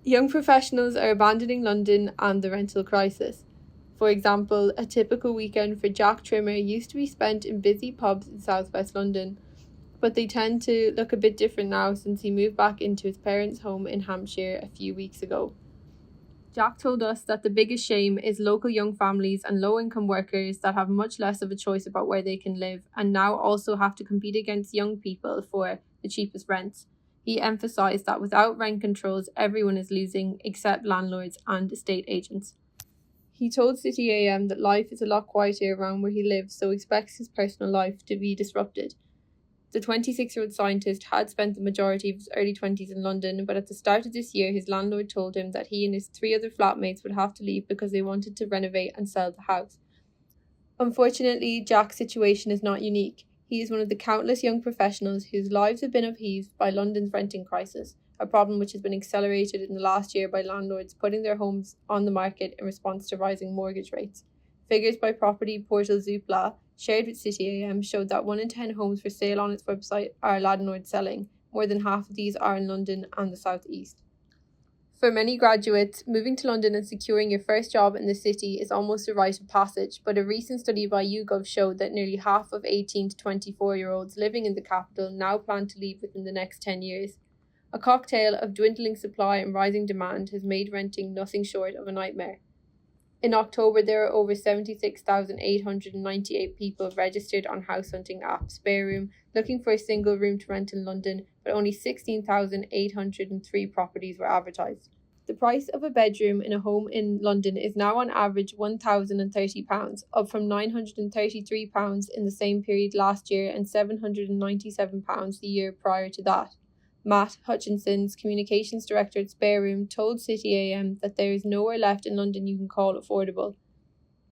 Young professionals are abandoning London and the rental crisis. For example, a typical weekend for Jack Trimmer used to be spent in busy pubs in southwest London, but they tend to look a bit different now since he moved back into his parents' home in Hampshire a few weeks ago. Jack told us that the biggest shame is local young families and low-income workers that have much less of a choice about where they can live and now also have to compete against young people for the cheapest rents. He emphasised that without rent controls, everyone is losing except landlords and estate agents. He told City AM that life is a lot quieter around where he lives, so expects his personal life to be disrupted. The 26-year-old scientist had spent the majority of his early 20s in London, but at the start of this year, his landlord told him that he and his 3 other flatmates would have to leave because they wanted to renovate and sell the house. Unfortunately, Jack's situation is not unique. He is one of the countless young professionals whose lives have been upheaved by London's renting crisis, a problem which has been accelerated in the last year by landlords putting their homes on the market in response to rising mortgage rates. Figures by property portal Zoopla, shared with City AM, showed that 1 in 10 homes for sale on its website are landlords selling. More than half of these are in London and the South East. For many graduates, moving to London and securing your first job in the city is almost a rite of passage, but a recent study by YouGov showed that nearly half of 18 to 24-year-olds living in the capital now plan to leave within the next 10 years. A cocktail of dwindling supply and rising demand has made renting nothing short of a nightmare. In October, there were over 76,898 people registered on house hunting app Spareroom looking for a single room to rent in London, but only 16,803 properties were advertised. The price of a bedroom in a home in London is now on average £1,030, up from £933 in the same period last year and £797 the year prior to that. Matt Hutchinson's communications director at Spareroom told City AM that there is nowhere left in London you can call affordable.